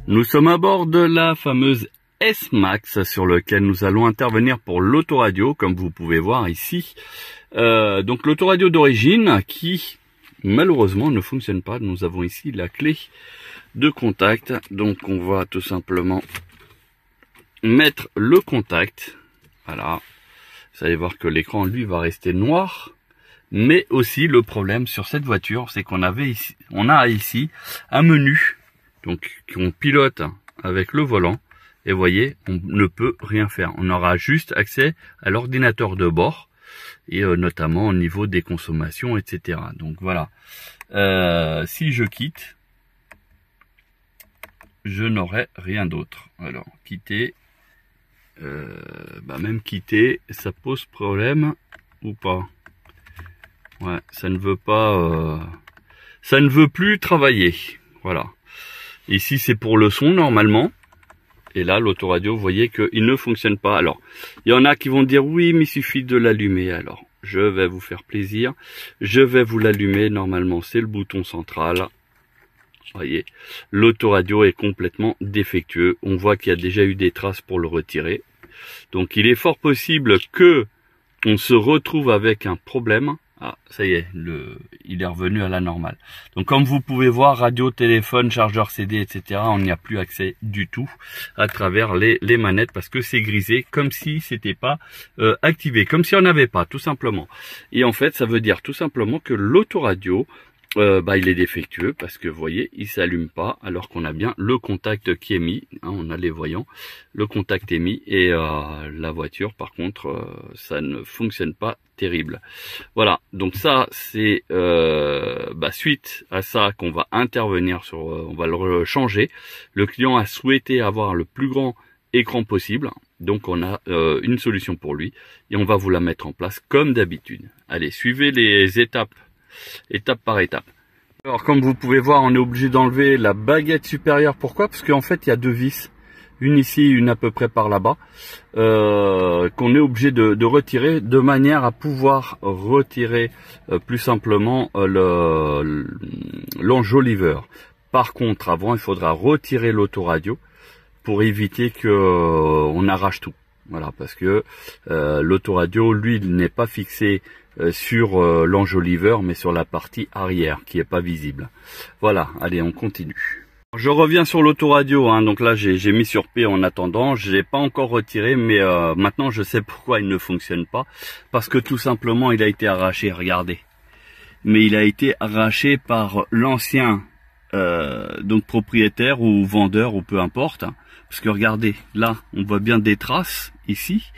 Nous sommes à bord de la fameuse S-Max sur lequel nous allons intervenir pour l'autoradio, comme vous pouvez voir ici. Donc l'autoradio d'origine qui malheureusement ne fonctionne pas. Nous avons ici la clé de contact. Donc on va tout simplement mettre le contact. Voilà. Vous allez voir que l'écran lui va rester noir. Mais aussi le problème sur cette voiture, c'est qu'on a ici un menu. Donc qu'on pilote avec le volant. Et vous voyez, on ne peut rien faire. On aura juste accès à l'ordinateur de bord. Et notamment au niveau des consommations, etc. Donc voilà. Si je quitte, je n'aurai rien d'autre. Alors, quitter. Même quitter, ça pose problème ou pas? Ouais, ça ne veut pas... ça ne veut plus travailler. Voilà. Ici, c'est pour le son, normalement. Et là, l'autoradio, vous voyez qu'il ne fonctionne pas. Alors, il y en a qui vont dire, oui, mais il suffit de l'allumer. Alors, je vais vous faire plaisir. Je vais vous l'allumer. Normalement, c'est le bouton central. Vous voyez, l'autoradio est complètement défectueux. On voit qu'il y a déjà eu des traces pour le retirer. Donc, il est fort possible que on se retrouve avec un problème. Ah, ça y est, il est revenu à la normale. Donc comme vous pouvez voir, radio, téléphone, chargeur CD, etc., on n'y a plus accès du tout à travers les manettes parce que c'est grisé comme si c'était pas activé, comme si on n'avait pas, tout simplement. Et en fait, ça veut dire tout simplement que l'autoradio, il est défectueux parce que vous voyez, il s'allume pas alors qu'on a bien le contact qui est mis, hein, on a les voyants, le contact est mis et la voiture par contre ça ne fonctionne pas terrible. Voilà, donc ça c'est suite à ça qu'on va intervenir sur, on va le changer. Le client a souhaité avoir le plus grand écran possible, donc on a une solution pour lui et on va vous la mettre en place comme d'habitude. Allez, suivez les étape par étape. Alors comme vous pouvez voir, on est obligé d'enlever la baguette supérieure. Pourquoi? Parce qu'en fait il y a deux vis, une ici, une à peu près par là-bas, qu'on est obligé de retirer de manière à pouvoir retirer plus simplement l'enjoliveur. Par contre, avant il faudra retirer l'autoradio pour éviter que on arrache tout. Voilà, parce que l'autoradio, lui, il n'est pas fixé sur l'enjoliveur, mais sur la partie arrière, qui est pas visible. Voilà, allez, on continue. Je reviens sur l'autoradio, hein, donc là j'ai mis sur P en attendant, je l'ai pas encore retiré, mais maintenant je sais pourquoi il ne fonctionne pas, parce que tout simplement il a été arraché, regardez. Mais il a été arraché par l'ancien donc propriétaire ou vendeur ou peu importe, hein, parce que regardez, là on voit bien des traces ici.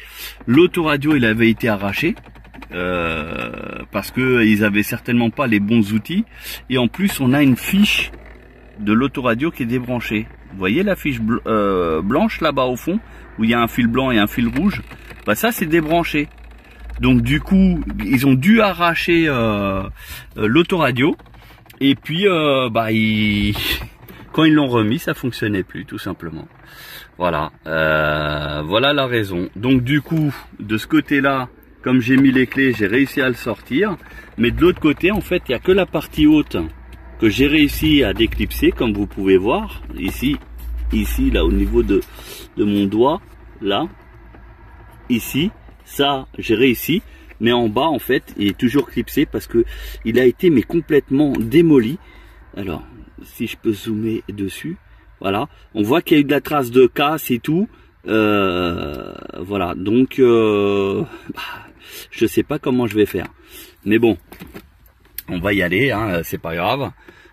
L'autoradio il avait été arraché parce que ils avaient certainement pas les bons outils, et en plus on a une fiche de l'autoradio qui est débranchée. Vous voyez la fiche blanche là-bas au fond où il y a un fil blanc et un fil rouge, ça c'est débranché. Donc du coup ils ont dû arracher l'autoradio. Et puis, quand ils l'ont remis, ça fonctionnait plus, tout simplement. Voilà, voilà la raison. Donc du coup, de ce côté-là, comme j'ai mis les clés, j'ai réussi à le sortir. Mais de l'autre côté, en fait, il n'y a que la partie haute que j'ai réussi à déclipser, comme vous pouvez voir. Ici, là, au niveau de mon doigt, là, ici, ça, j'ai réussi. Mais en bas, en fait, il est toujours clipsé parce que il a été complètement démoli. Alors, si je peux zoomer dessus, voilà, on voit qu'il y a eu de la trace de casse et tout. Voilà, donc je sais pas comment je vais faire, mais bon, on va y aller, hein, c'est pas grave.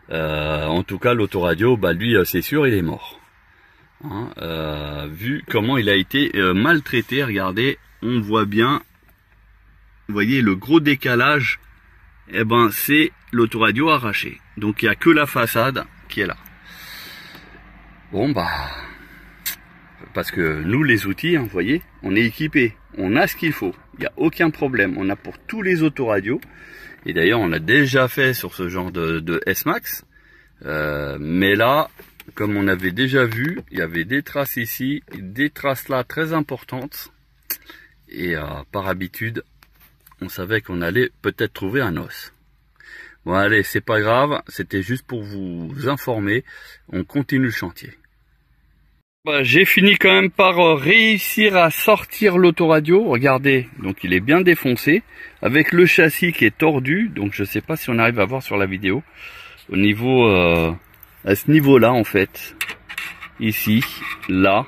En tout cas, l'autoradio, lui, c'est sûr, il est mort. Hein, vu comment il a été maltraité, regardez, on voit bien. Vous voyez le gros décalage, c'est l'autoradio arraché. Donc il n'y a que la façade qui est là. Bon parce que nous les outils, hein, vous voyez, on est équipés, on a ce qu'il faut, il n'y a aucun problème, on a pour tous les autoradios, et d'ailleurs on l'a déjà fait sur ce genre de S-Max, mais là, comme on avait déjà vu, il y avait des traces ici, des traces là très importantes, et par habitude, on savait qu'on allait peut-être trouver un os. Bon allez, c'est pas grave, c'était juste pour vous informer, on continue le chantier. Bah, j'ai fini quand même par réussir à sortir l'autoradio, regardez, donc il est bien défoncé, avec le châssis qui est tordu, donc je sais pas si on arrive à voir sur la vidéo, au niveau, à ce niveau-là en fait, ici, là,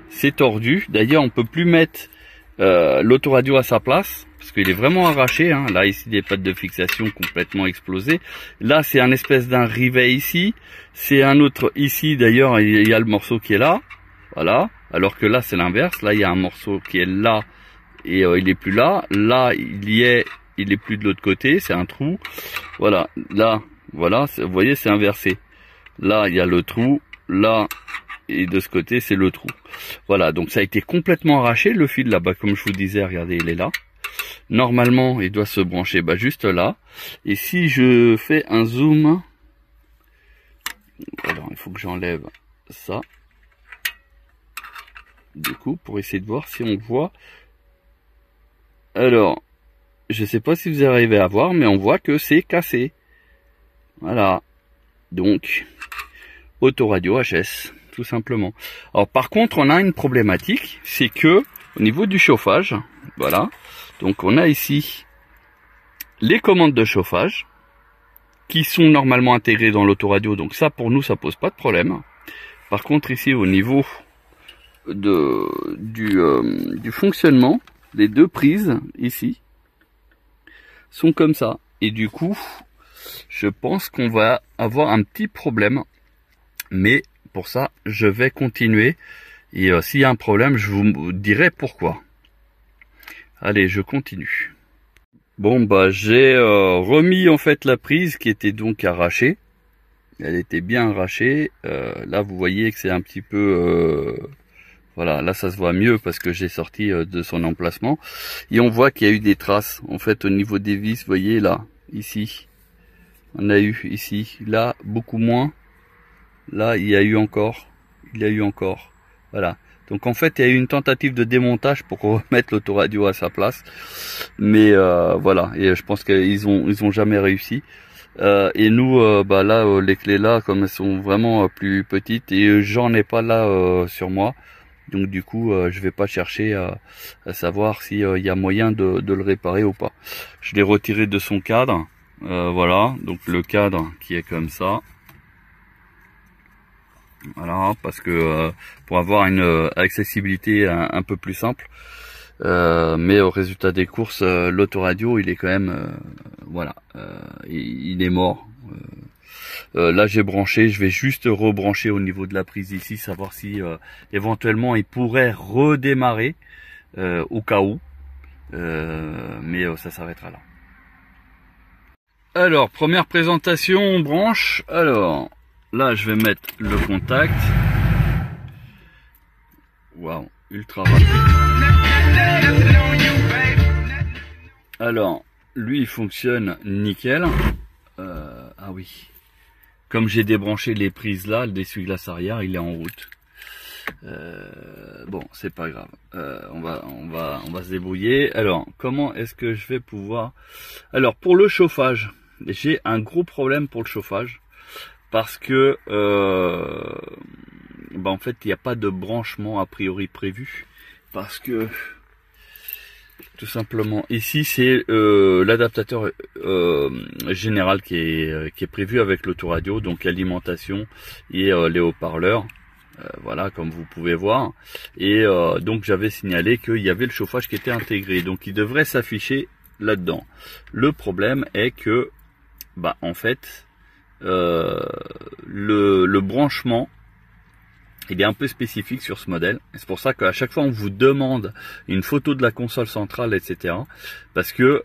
c'est tordu, d'ailleurs on peut plus mettre l'autoradio à sa place, parce qu'il est vraiment arraché, hein. Là ici des pattes de fixation complètement explosées, là c'est un espèce d'un rivet ici, c'est un autre ici d'ailleurs, il y a le morceau qui est là, voilà, alors que là c'est l'inverse, là il y a un morceau qui est là et il est plus là, là il est plus de l'autre côté, c'est un trou, voilà, là, voilà, vous voyez c'est inversé, là il y a le trou, là et de ce côté c'est le trou, voilà, donc ça a été complètement arraché, le fil là-bas comme je vous disais, regardez il est là. Normalement, il doit se brancher juste là. Et si je fais un zoom, alors il faut que j'enlève ça. Du coup, pour essayer de voir si on voit. Alors, je sais pas si vous arrivez à voir, mais on voit que c'est cassé. Voilà. Donc, autoradio HS, tout simplement. Alors par contre, on a une problématique, c'est que au niveau du chauffage, voilà. Donc on a ici les commandes de chauffage qui sont normalement intégrées dans l'autoradio. Donc ça pour nous ça pose pas de problème. Par contre ici au niveau du fonctionnement, les deux prises ici sont comme ça. Et du coup je pense qu'on va avoir un petit problème. Mais pour ça je vais continuer. Et s'il y a un problème je vous dirai pourquoi. Allez, je continue. Bon, bah j'ai remis en fait la prise qui était donc arrachée. Elle était bien arrachée. Là, vous voyez que c'est un petit peu... voilà, là ça se voit mieux parce que j'ai sorti de son emplacement. Et on voit qu'il y a eu des traces. En fait, au niveau des vis, vous voyez là, ici. On a eu ici, là, beaucoup moins. Là, il y a eu encore. Voilà. Donc en fait, il y a eu une tentative de démontage pour remettre l'autoradio à sa place, mais voilà. Et je pense qu'ils ont jamais réussi. Et nous, bah là, les clés là, comme elles sont vraiment plus petites, et j'en ai pas là sur moi, donc du coup, je vais pas chercher à savoir s'il y a moyen de le réparer ou pas. Je l'ai retiré de son cadre, voilà. Donc le cadre qui est comme ça. Voilà, parce que pour avoir une accessibilité un peu plus simple, mais au résultat des courses, l'autoradio il est quand même, voilà, il est mort. Là j'ai branché, je vais juste rebrancher au niveau de la prise ici, savoir si éventuellement il pourrait redémarrer au cas où, mais ça s'arrêtera là. Alors première présentation, on branche. Alors là, je vais mettre le contact. Waouh, ultra rapide. Alors, lui, il fonctionne nickel. Ah oui. Comme j'ai débranché les prises là, le d'essuie-glace arrière, il est en route. Bon, c'est pas grave. On va se débrouiller. Alors, comment est-ce que je vais pouvoir... Alors, pour le chauffage, j'ai un gros problème pour le chauffage. Parce que bah en fait il n'y a pas de branchement a priori prévu, parce que tout simplement ici c'est l'adaptateur général qui est prévu avec l'autoradio, donc l'alimentation et les haut-parleurs, voilà comme vous pouvez voir, et donc j'avais signalé qu'il y avait le chauffage qui était intégré, donc il devrait s'afficher là-dedans. Le problème est que bah en fait le branchement il est un peu spécifique sur ce modèle. C'est pour ça qu'à chaque fois on vous demande une photo de la console centrale, etc. Parce que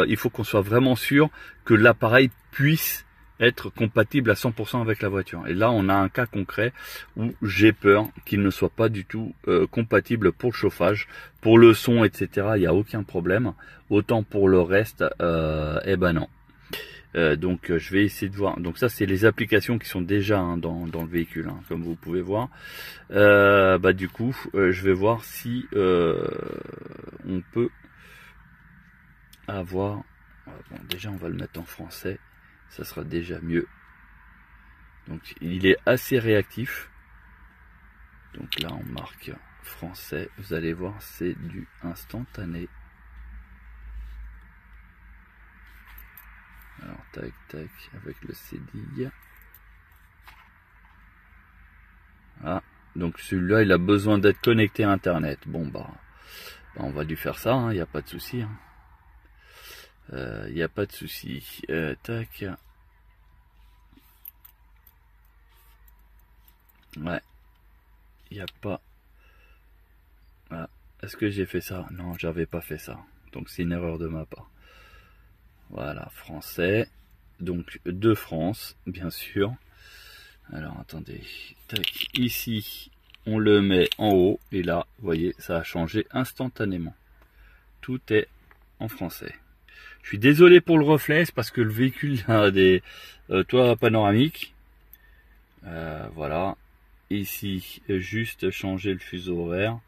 il faut qu'on soit vraiment sûr que l'appareil puisse être compatible à 100% avec la voiture. Et là, on a un cas concret où j'ai peur qu'il ne soit pas du tout compatible pour le chauffage, pour le son, etc. Il n'y a aucun problème. Autant pour le reste, eh ben non. Donc je vais essayer de voir. Donc ça, c'est les applications qui sont déjà dans le véhicule, comme vous pouvez voir. Du coup, je vais voir si on peut avoir. Bon, déjà, on va le mettre en français. Ça sera déjà mieux. Donc il est assez réactif. Donc là, on marque français. Vous allez voir, c'est du instantané. Alors, tac, tac, avec le cédille. Ah, donc celui-là, il a besoin d'être connecté à Internet. Bon, on va lui faire ça, il n'y a pas de souci. Il n'y a pas de souci. Tac. Ouais. Il n'y a pas... Ah, est-ce que j'ai fait ça? Non, j'avais pas fait ça. Donc c'est une erreur de ma part. Voilà, français. Donc de France, bien sûr. Alors attendez. Tac, ici, on le met en haut. Et là, vous voyez, ça a changé instantanément. Tout est en français. Je suis désolé pour le reflet, c'est parce que le véhicule a des toits panoramiques. Voilà. Ici, juste changer le fuseau horaire.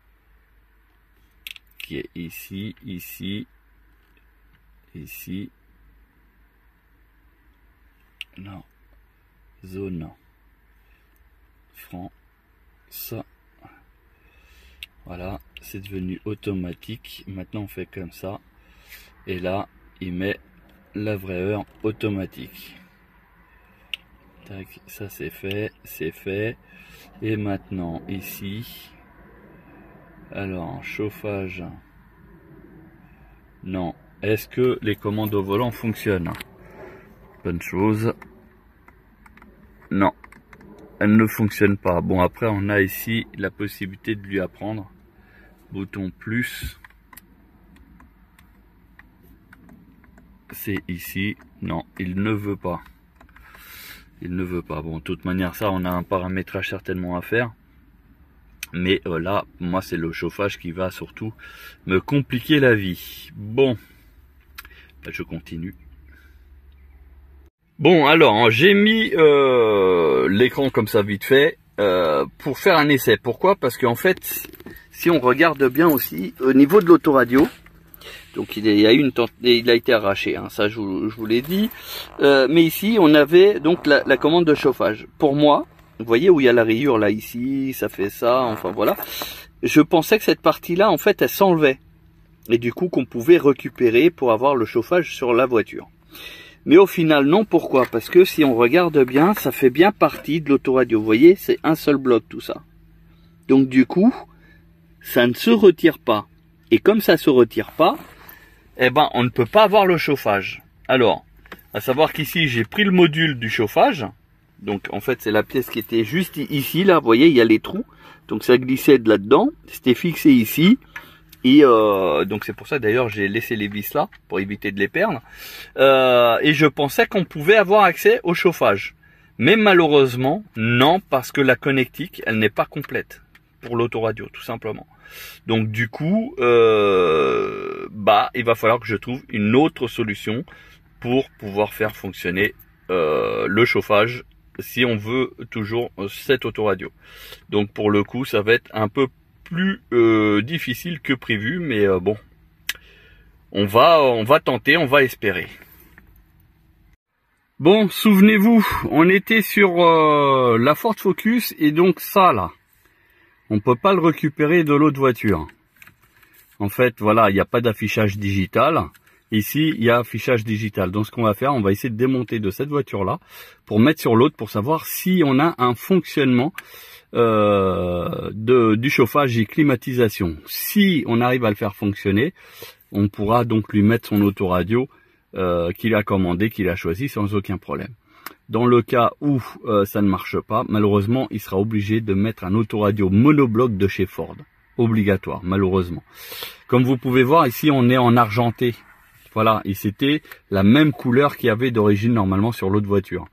Qui est ici, ici, ici. Non. Zone. France. Voilà, c'est devenu automatique. Maintenant, on fait comme ça. Et là, il met la vraie heure automatique. Tac, ça c'est fait, c'est fait. Et maintenant, ici. Alors, chauffage. Non. Est-ce que les commandes au volant fonctionnent? Bonne chose. Non. Elle ne fonctionne pas. Bon, après, on a ici la possibilité de lui apprendre. Bouton plus. C'est ici. Non, il ne veut pas. Il ne veut pas. Bon, de toute manière, ça, on a un paramétrage certainement à faire. Mais là, moi, c'est le chauffage qui va surtout me compliquer la vie. Bon, je continue. Bon, alors, j'ai mis l'écran comme ça vite fait pour faire un essai. Pourquoi? Parce qu'en fait, si on regarde bien aussi, au niveau de l'autoradio, donc il a été arraché, ça je vous l'ai dit. Mais ici, on avait donc la commande de chauffage. Pour moi, vous voyez où il y a la rayure là, ici, ça fait ça, enfin voilà. Je pensais que cette partie-là, en fait, elle s'enlevait. Et du coup, qu'on pouvait récupérer pour avoir le chauffage sur la voiture. Mais au final, non. Pourquoi? Parce que si on regarde bien, ça fait bien partie de l'autoradio. Vous voyez, c'est un seul bloc tout ça. Donc du coup, ça ne se retire pas. Et comme ça se retire pas, eh ben, on ne peut pas avoir le chauffage. Alors, à savoir qu'ici, j'ai pris le module du chauffage. Donc en fait, c'est la pièce qui était juste ici, là. Vous voyez, il y a les trous. Donc ça glissait de là-dedans. C'était fixé ici. Et donc c'est pour ça d'ailleurs j'ai laissé les vis là pour éviter de les perdre. Et je pensais qu'on pouvait avoir accès au chauffage, mais malheureusement non, parce que la connectique elle n'est pas complète pour l'autoradio tout simplement. Donc du coup il va falloir que je trouve une autre solution pour pouvoir faire fonctionner le chauffage si on veut toujours cette autoradio. Donc pour le coup ça va être un peu plus difficile que prévu, mais bon, on va tenter, on va espérer. Bon, souvenez-vous, on était sur la Ford Focus et donc ça là, on peut pas le récupérer de l'autre voiture. En fait, voilà, il n'y a pas d'affichage digital. Ici, il y a affichage digital. Donc ce qu'on va faire, on va essayer de démonter de cette voiture là pour mettre sur l'autre pour savoir si on a un fonctionnement du chauffage et climatisation. Si on arrive à le faire fonctionner, on pourra donc lui mettre son autoradio qu'il a commandé, qu'il a choisi sans aucun problème. Dans le cas où ça ne marche pas, malheureusement, il sera obligé de mettre un autoradio monobloc de chez Ford. Obligatoire, malheureusement. Comme vous pouvez voir, ici, on est en argenté. Voilà, et c'était la même couleur qu'il y avait d'origine normalement sur l'autre voiture.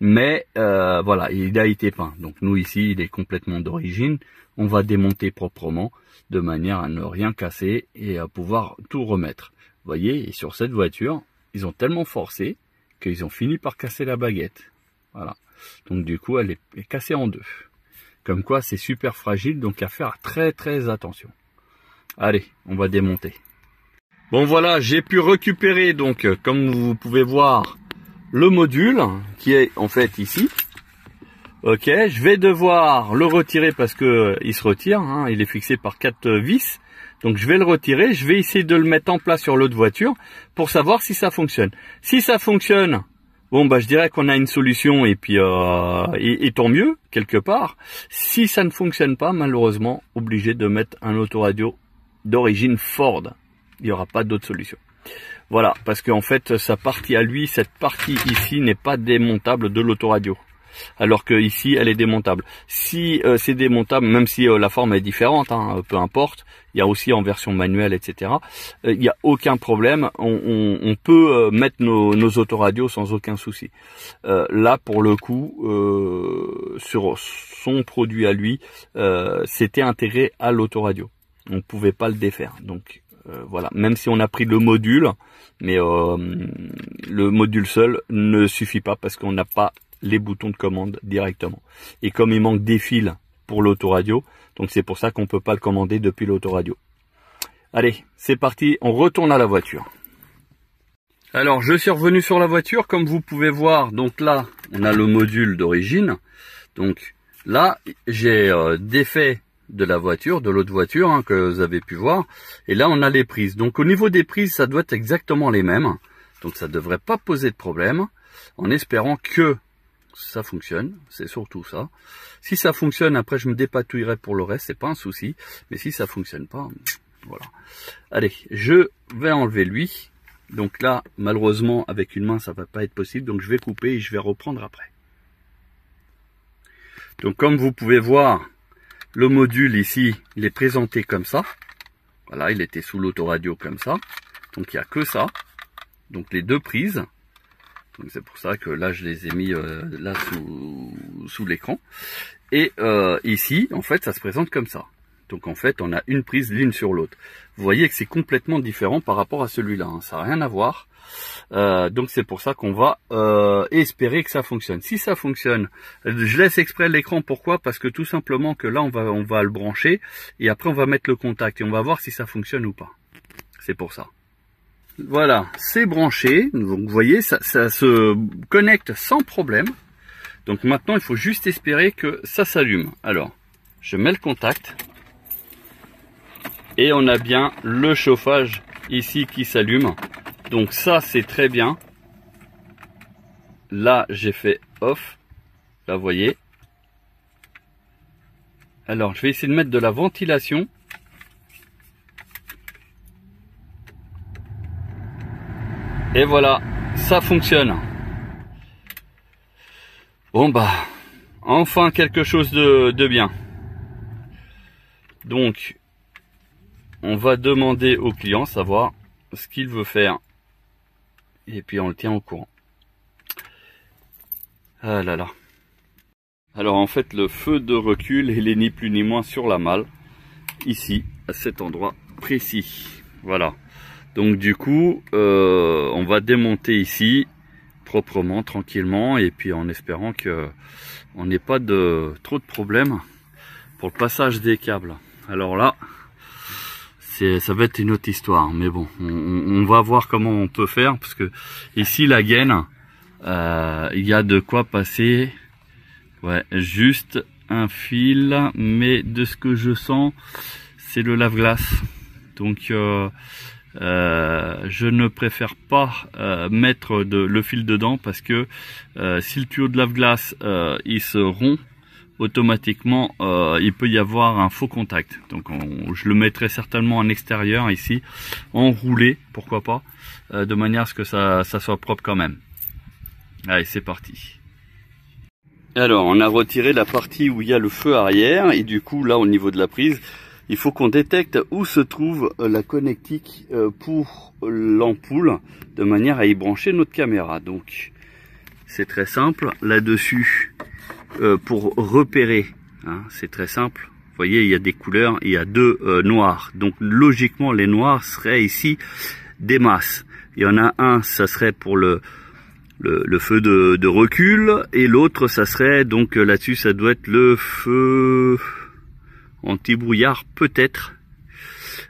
Mais voilà, il a été peint. Donc nous ici, il est complètement d'origine. On va démonter proprement de manière à ne rien casser et à pouvoir tout remettre. Vous voyez, et sur cette voiture, ils ont tellement forcé qu'ils ont fini par casser la baguette. Voilà. Donc du coup, elle est cassée en deux. Comme quoi, c'est super fragile, donc à faire très très attention. Allez, on va démonter. Bon voilà, j'ai pu récupérer donc, comme vous pouvez voir, le module qui est en fait ici. Ok, je vais devoir le retirer parce que il se retire, hein, il est fixé par 4 vis. Donc je vais le retirer, je vais essayer de le mettre en place sur l'autre voiture pour savoir si ça fonctionne. Si ça fonctionne, bon bah je dirais qu'on a une solution et puis et tant mieux quelque part. Si ça ne fonctionne pas, malheureusement, obligé de mettre un autoradio d'origine Ford. Il n'y aura pas d'autre solution. Voilà, parce qu'en fait, sa partie à lui, cette partie ici n'est pas démontable de l'autoradio. Alors que ici, elle est démontable. Si c'est démontable, même si la forme est différente, hein, peu importe, il y a aussi en version manuelle, etc. Il n'y a aucun problème. On peut mettre nos autoradios sans aucun souci. Là, pour le coup, sur son produit à lui, c'était intégré à l'autoradio. On ne pouvait pas le défaire. Donc voilà, même si on a pris le module, mais le module seul ne suffit pas parce qu'on n'a pas les boutons de commande directement. Et comme il manque des fils pour l'autoradio, donc c'est pour ça qu'on ne peut pas le commander depuis l'autoradio. Allez, c'est parti, on retourne à la voiture. Alors, je suis revenu sur la voiture, comme vous pouvez voir, donc là, on a le module d'origine. Donc là, j'ai défait de la voiture, de l'autre voiture hein, que vous avez pu voir. Et là, on a les prises. Donc au niveau des prises, ça doit être exactement les mêmes. Donc ça ne devrait pas poser de problème, en espérant que ça fonctionne, c'est surtout ça. Si ça fonctionne, après je me dépatouillerai pour le reste, c'est pas un souci. Mais si ça fonctionne pas, voilà. Allez, je vais enlever lui. Donc là, malheureusement, avec une main, ça va pas être possible. Donc je vais couper et je vais reprendre après. Donc comme vous pouvez voir, le module ici, il est présenté comme ça. Voilà, il était sous l'autoradio comme ça. Donc il n'y a que ça. Donc les deux prises. C'est pour ça que là je les ai mis là sous l'écran. Et ici, en fait, ça se présente comme ça. Donc en fait, on a une prise l'une sur l'autre. Vous voyez que c'est complètement différent par rapport à celui-là. Hein. Ça n'a rien à voir. Donc c'est pour ça qu'on va espérer que ça fonctionne. Si ça fonctionne, je laisse exprès l'écran. Pourquoi? Parce que tout simplement que là, on va le brancher. Et après, on va mettre le contact. Et on va voir si ça fonctionne ou pas. C'est pour ça. Voilà, c'est branché, donc vous voyez, ça se connecte sans problème. Donc maintenant, il faut juste espérer que ça s'allume. Alors, je mets le contact. Et on a bien le chauffage ici qui s'allume. Donc ça, c'est très bien. Là, j'ai fait off. Là, vous voyez. Alors, je vais essayer de mettre de la ventilation. Et voilà, ça fonctionne. Bon bah, enfin quelque chose de bien. Donc, on va demander au client savoir ce qu'il veut faire. Et puis on le tient au courant. Ah là là. Alors en fait, le feu de recul, il est ni plus ni moins sur la malle. Ici, à cet endroit précis. Voilà. Donc du coup, on va démonter ici proprement, tranquillement, et puis en espérant que on n'ait pas trop de problèmes pour le passage des câbles. Alors là, ça va être une autre histoire, mais bon, on va voir comment on peut faire, parce que ici la gaine, il y a de quoi passer, ouais, juste un fil, mais de ce que je sens, c'est le lave-glace. Donc je ne préfère pas mettre le fil dedans parce que si le tuyau de lave-glace il se rompt, automatiquement il peut y avoir un faux contact. Donc je le mettrai certainement en extérieur ici, enroulé, pourquoi pas, de manière à ce que ça soit propre quand même. Allez, c'est parti. Alors on a retiré la partie où il y a le feu arrière et du coup là au niveau de la prise, il faut qu'on détecte où se trouve la connectique pour l'ampoule, de manière à y brancher notre caméra. Donc c'est très simple là-dessus, pour repérer, hein, c'est très simple. Vous voyez, il y a des couleurs, il y a deux noirs. Donc logiquement, les noirs seraient ici des masses. Il y en a un, ça serait pour le feu de recul, et l'autre, ça serait, donc là-dessus, ça doit être le feu anti-brouillard, peut-être.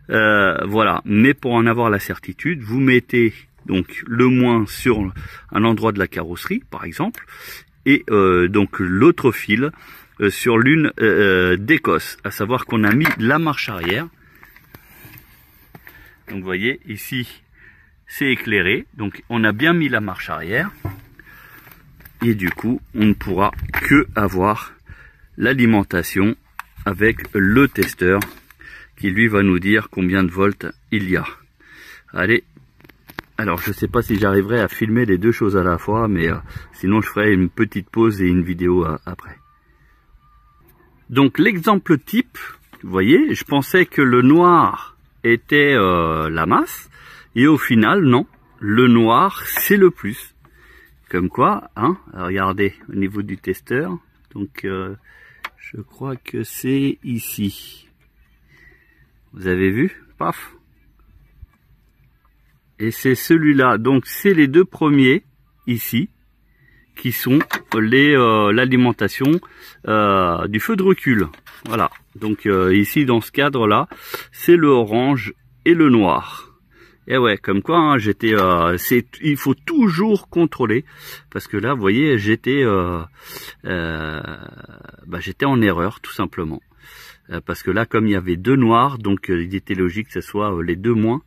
Voilà, mais pour en avoir la certitude, vous mettez donc le moins sur un endroit de la carrosserie, par exemple, et donc l'autre fil sur l'une des cosses, à savoir qu'on a mis la marche arrière. Donc vous voyez, ici, c'est éclairé, donc on a bien mis la marche arrière, et du coup, on ne pourra que avoir l'alimentation avec le testeur, qui lui va nous dire combien de volts il y a. Allez, alors je sais pas si j'arriverai à filmer les deux choses à la fois, mais sinon je ferai une petite pause et une vidéo après. Donc l'exemple type, vous voyez, je pensais que le noir était la masse, et au final non, le noir c'est le plus. Comme quoi, hein, regardez au niveau du testeur, donc je crois que c'est ici. Vous avez vu? Paf! Et c'est celui-là, donc c'est les deux premiers ici qui sont l'alimentation du feu de recul. Voilà, donc ici dans ce cadre là, c'est le orange et le noir. Et ouais, comme quoi, hein, il faut toujours contrôler, parce que là, vous voyez, j'étais en erreur, tout simplement. Parce que là, comme il y avait deux noirs, donc il était logique que ce soit les deux moins.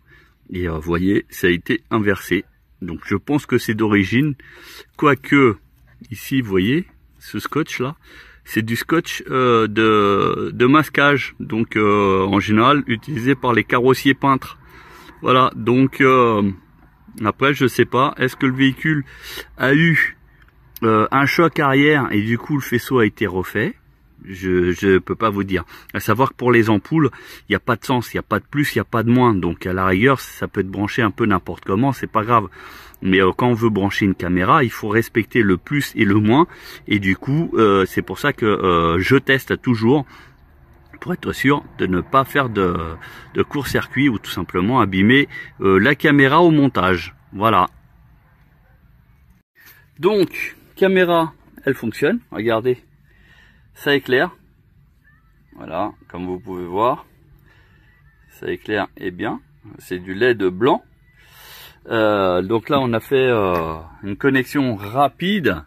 Et vous voyez, ça a été inversé. Donc je pense que c'est d'origine, quoique ici, vous voyez, ce scotch là, c'est du scotch de masquage, donc en général utilisé par les carrossiers peintres. Voilà, donc après je sais pas, est-ce que le véhicule a eu un choc arrière et du coup le faisceau a été refait? Je peux pas vous dire. À savoir que pour les ampoules, il n'y a pas de sens, il n'y a pas de plus, il n'y a pas de moins. Donc à la rigueur, ça peut être branché un peu n'importe comment, c'est pas grave. Mais quand on veut brancher une caméra, il faut respecter le plus et le moins. Et du coup, c'est pour ça que je teste toujours, pour être sûr de ne pas faire de court-circuit ou tout simplement abîmer la caméra au montage. Voilà. Donc, caméra, elle fonctionne. Regardez. Ça éclaire, voilà, comme vous pouvez voir, ça éclaire et bien, c'est du LED blanc. Donc là on a fait une connexion rapide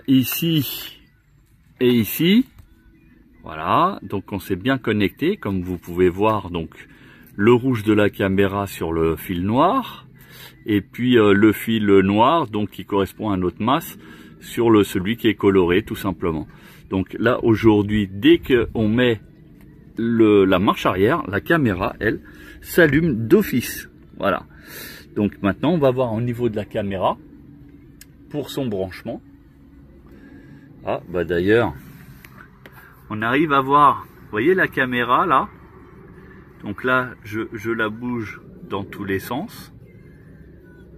ici et ici, voilà, donc on s'est bien connecté, comme vous pouvez voir, donc le rouge de la caméra sur le fil noir, et puis le fil noir, donc qui correspond à notre masse, sur celui qui est coloré, tout simplement. Donc là aujourd'hui, dès qu'on met la marche arrière, la caméra elle s'allume d'office. Voilà, donc maintenant on va voir au niveau de la caméra pour son branchement. Ah bah d'ailleurs on arrive à voir, vous voyez la caméra là, donc là je la bouge dans tous les sens.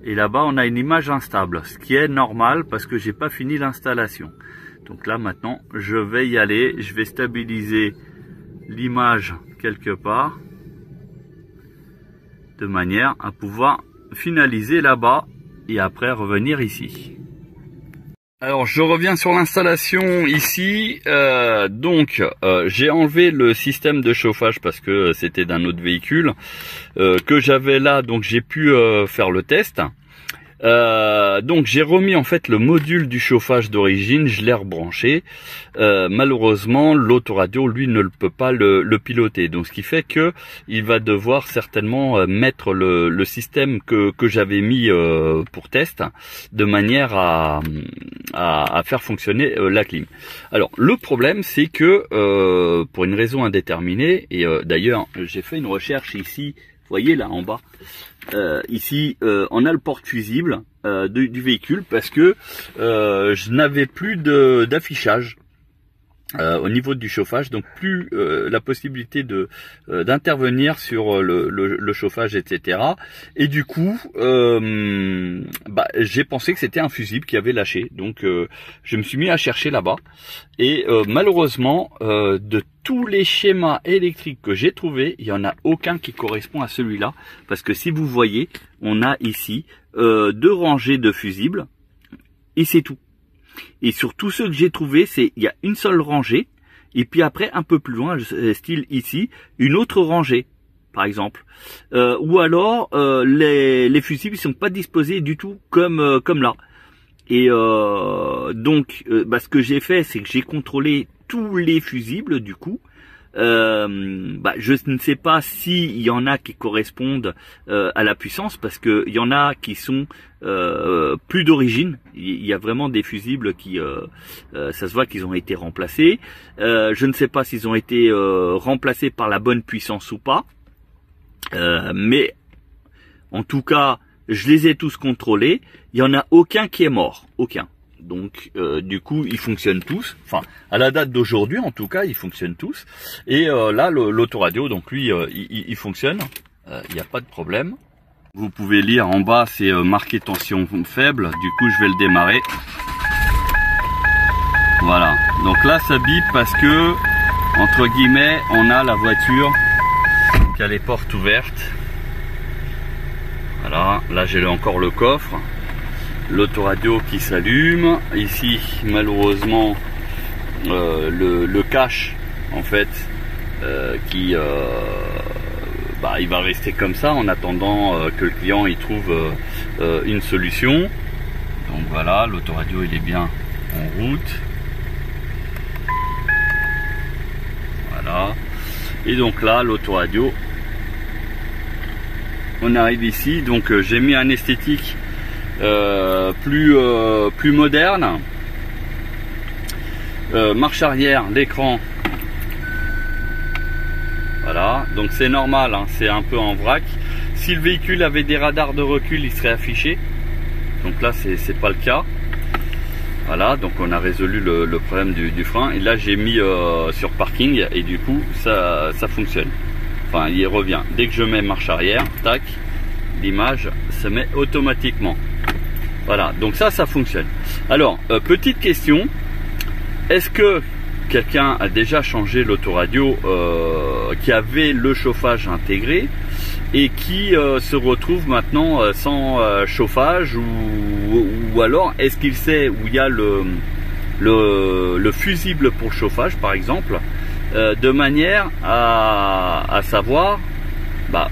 Et là-bas, on a une image instable, ce qui est normal parce que j'ai pas fini l'installation. Donc là, maintenant, je vais y aller. Je vais stabiliser l'image quelque part de manière à pouvoir finaliser là-bas et après revenir ici. Alors, je reviens sur l'installation ici. J'ai enlevé le système de chauffage parce que c'était d'un autre véhicule que j'avais là, donc j'ai pu faire le test. Donc j'ai remis en fait le module du chauffage d'origine, je l'ai rebranché. Malheureusement l'autoradio lui ne peut pas le piloter, donc ce qui fait que il va devoir certainement mettre le système que j'avais mis pour test, de manière à faire fonctionner la clim. Alors le problème c'est que pour une raison indéterminée, et d'ailleurs j'ai fait une recherche ici, vous voyez là en bas, ici on a le porte fusible du véhicule parce que je n'avais plus d'affichage. au niveau du chauffage, donc plus la possibilité de d'intervenir sur le chauffage, etc. Et du coup, j'ai pensé que c'était un fusible qui avait lâché, donc je me suis mis à chercher là-bas. Et malheureusement, de tous les schémas électriques que j'ai trouvés, il y en a aucun qui correspond à celui-là, parce que si vous voyez, on a ici 2 rangées de fusibles et c'est tout. Et sur tous ceux que j'ai trouvés, il y a une seule rangée, et puis après, un peu plus loin, style ici, une autre rangée, par exemple. Ou alors, les fusibles ne sont pas disposés du tout comme là. Et donc, ce que j'ai fait, c'est que j'ai contrôlé tous les fusibles, du coup. Je ne sais pas s'il y en a qui correspondent à la puissance, parce que il y en a qui sont plus d'origine. Il y a vraiment des fusibles qui ça se voit qu'ils ont été remplacés. Je ne sais pas s'ils ont été remplacés par la bonne puissance ou pas, mais en tout cas je les ai tous contrôlés. Il y en a aucun qui est mort, aucun. Donc du coup ils fonctionnent tous, enfin à la date d'aujourd'hui en tout cas ils fonctionnent tous. Et là l'autoradio, donc lui il fonctionne, il n'y a pas de problème. Vous pouvez lire en bas, c'est marqué tension faible, du coup je vais le démarrer. Voilà, donc là ça bip parce que entre guillemets on a la voiture qui a les portes ouvertes. Voilà, là j'ai encore le coffre. L'autoradio qui s'allume. Ici malheureusement le cache en fait il va rester comme ça en attendant que le client il trouve une solution. Donc voilà, l'autoradio il est bien en route. Voilà, et donc là l'autoradio, on arrive ici, donc j'ai mis un esthétique plus moderne. Marche arrière, l'écran, voilà, donc c'est normal, hein, c'est un peu en vrac. Si le véhicule avait des radars de recul, il serait affiché, donc là c'est pas le cas. Voilà, donc on a résolu le problème du frein, et là j'ai mis sur parking, et du coup ça fonctionne, enfin il revient. Dès que je mets marche arrière, tac, l'image se met automatiquement. Voilà, donc ça fonctionne. Alors, petite question, est-ce que quelqu'un a déjà changé l'autoradio qui avait le chauffage intégré et qui se retrouve maintenant sans chauffage, ou alors est-ce qu'il sait où il y a le fusible pour chauffage par exemple, de manière à savoir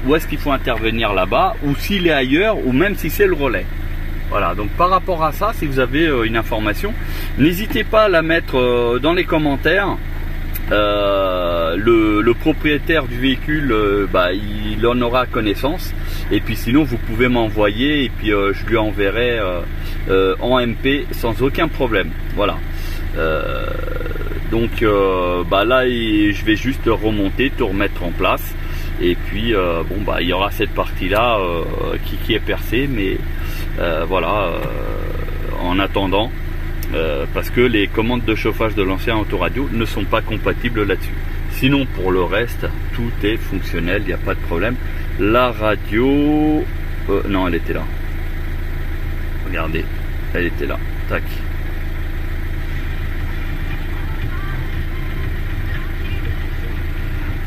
où est-ce qu'il faut intervenir là-bas, ou s'il est ailleurs, ou même si c'est le relais. Voilà, donc par rapport à ça, si vous avez une information, n'hésitez pas à la mettre dans les commentaires. Le propriétaire du véhicule, il en aura connaissance. Et puis sinon, vous pouvez m'envoyer, et puis je lui enverrai en MP sans aucun problème. Voilà. Donc là, je vais juste remonter, tout remettre en place. Et puis il y aura cette partie là qui est percée, mais voilà, en attendant, parce que les commandes de chauffage de l'ancien autoradio ne sont pas compatibles là-dessus. Sinon pour le reste tout est fonctionnel, il n'y a pas de problème. La radio, non, elle était là, regardez, elle était là, tac.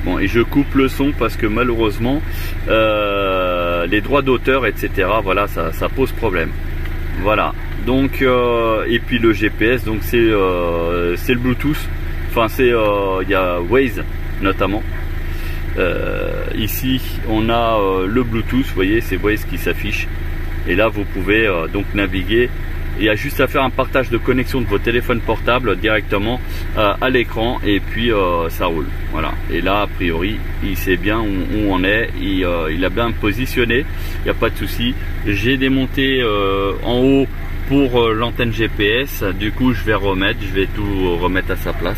Bon, et je coupe le son parce que malheureusement les droits d'auteur, etc., voilà, ça pose problème. Voilà, donc et puis le GPS, donc c'est le Bluetooth, enfin il y a Waze notamment. Ici on a le Bluetooth, vous voyez, c'est Waze qui s'affiche, et là vous pouvez donc naviguer. Il y a juste à faire un partage de connexion de vos téléphones portables directement à l'écran, et puis ça roule. Voilà. Et là, a priori, il sait bien où on est. Il a bien positionné. Il n'y a pas de souci. J'ai démonté en haut pour l'antenne GPS. Du coup, je vais tout remettre à sa place.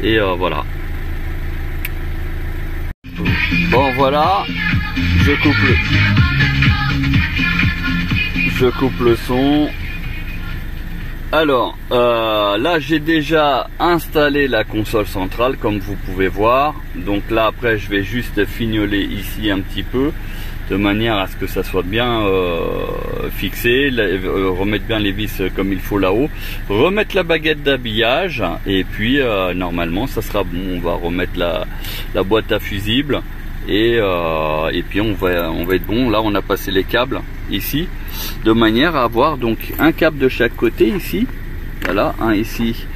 Et voilà. Bon, voilà. Je coupe le son. Alors, là j'ai déjà installé la console centrale comme vous pouvez voir. Donc là après je vais juste fignoler ici un petit peu de manière à ce que ça soit bien fixé, remettre bien les vis comme il faut là-haut, remettre la baguette d'habillage et puis normalement ça sera bon. On va remettre la boîte à fusible et puis on va être bon. Là on a passé les câbles ici de manière à avoir donc un câble de chaque côté ici, voilà, un ici,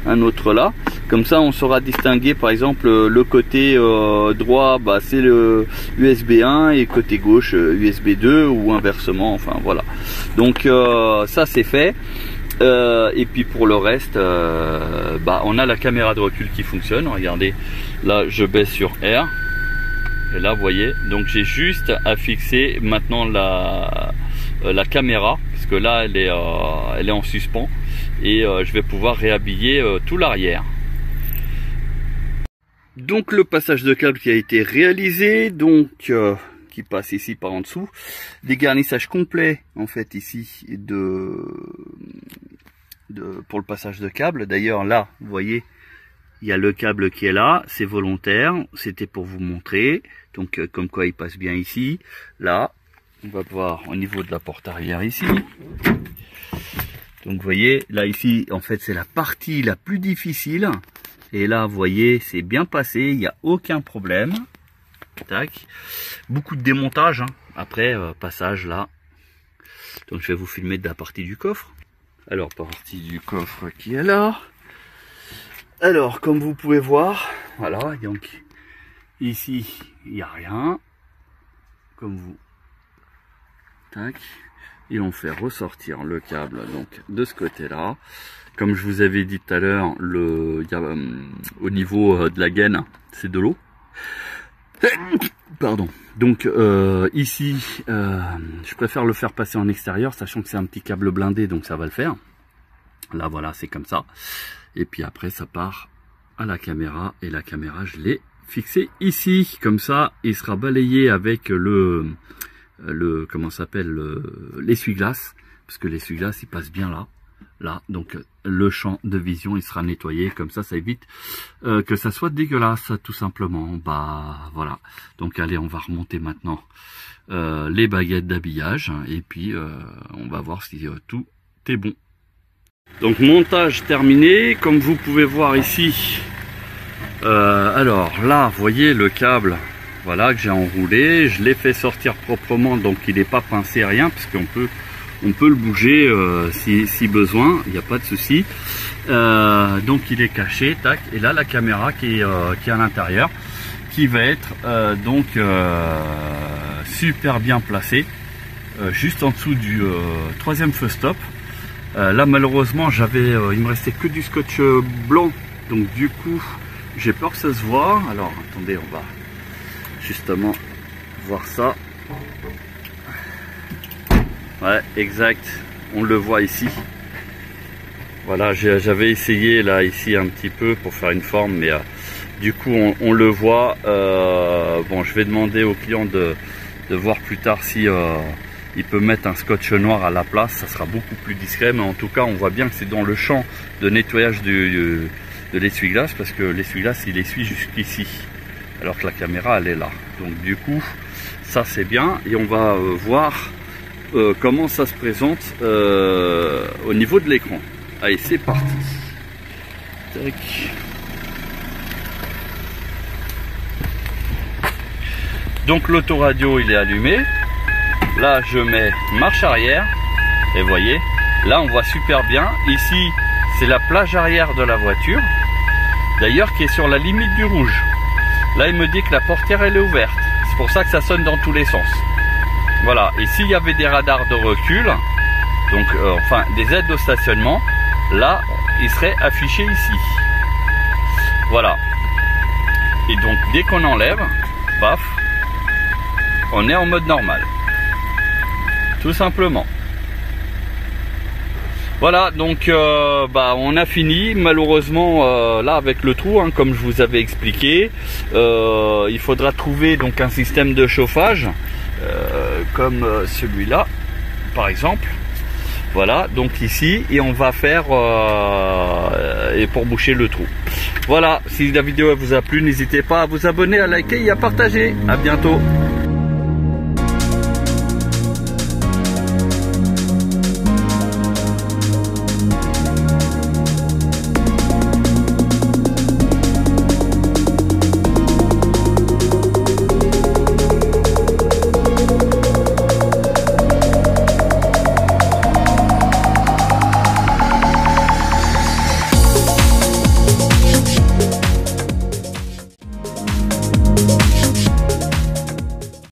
un autre là, comme ça on saura distinguer par exemple le côté droit, bah, c'est le USB 1 et côté gauche USB 2 ou inversement, enfin voilà. Donc ça c'est fait. Et puis pour le reste, bah, on a la caméra de recul qui fonctionne. Regardez, là je baisse sur R et là vous voyez, donc j'ai juste à fixer maintenant la caméra, parce que là elle est en suspens, et je vais pouvoir réhabiller tout l'arrière. Donc le passage de câble qui a été réalisé, donc qui passe ici par en dessous, des garnissages complets en fait ici pour le passage de câble. D'ailleurs là vous voyez, il y a le câble qui est là, c'est volontaire, c'était pour vous montrer, donc comme quoi il passe bien ici. Là on va voir au niveau de la porte arrière ici. Donc vous voyez, là ici en fait c'est la partie la plus difficile. Et là vous voyez, c'est bien passé, il n'y a aucun problème. Tac. Beaucoup de démontage, hein. Après passage là. Donc je vais vous filmer de la partie du coffre. Alors partie du coffre qui est là. Alors comme vous pouvez voir, voilà, donc ici il n'y a rien. Comme vous. Tac. Et on fait ressortir le câble donc de ce côté là. Comme je vous avais dit tout à l'heure, au niveau de la gaine, c'est de l'eau. Pardon. Donc ici, je préfère le faire passer en extérieur, sachant que c'est un petit câble blindé, donc ça va le faire. Là voilà, c'est comme ça. Et puis après, ça part à la caméra, et la caméra, je l'ai fixée ici. Comme ça, il sera balayé avec comment s'appelle, l'essuie-glace, parce que l'essuie-glace il passe bien là, donc le champ de vision il sera nettoyé, comme ça évite que ça soit dégueulasse tout simplement. Bah voilà, donc allez, on va remonter maintenant les baguettes d'habillage, et puis on va voir si tout est bon. Donc montage terminé, comme vous pouvez voir ici. Alors là vous voyez le câble, voilà, que j'ai enroulé, je l'ai fait sortir proprement, donc il n'est pas pincé, rien, parce qu'on peut le bouger si besoin, il n'y a pas de souci. Donc il est caché, tac, et là la caméra qui est à l'intérieur, qui va être donc super bien placée, juste en dessous du troisième feu stop. Là malheureusement il me restait que du scotch blanc, donc du coup j'ai peur que ça se voit. Alors attendez, on va justement voir ça. Ouais, exact, on le voit ici. Voilà, j'avais essayé là ici un petit peu pour faire une forme, mais du coup on le voit. Bon, je vais demander au client de voir plus tard si il peut mettre un scotch noir à la place, ça sera beaucoup plus discret, mais en tout cas on voit bien que c'est dans le champ de nettoyage de l'essuie-glace, parce que l'essuie-glace il essuie jusqu'ici, alors que la caméra elle est là. Donc du coup ça c'est bien, et on va voir comment ça se présente au niveau de l'écran. Allez, c'est parti. Tac. Donc l'autoradio il est allumé. Là je mets marche arrière, et vous voyez, là on voit super bien. Ici c'est la plage arrière de la voiture, d'ailleurs qui est sur la limite du rouge. Là il me dit que la portière elle est ouverte, c'est pour ça que ça sonne dans tous les sens. Voilà, et s'il y avait des radars de recul, donc enfin des aides au stationnement, là il serait affiché ici. Voilà. Et donc dès qu'on enlève, paf, on est en mode normal. Tout simplement. Voilà, donc on a fini. Malheureusement là avec le trou, hein, comme je vous avais expliqué, il faudra trouver donc un système de chauffage comme celui-là par exemple, Voilà, donc ici, et on va faire et pour boucher le trou. Voilà, si la vidéo vous a plu, n'hésitez pas à vous abonner, à liker et à partager. À bientôt.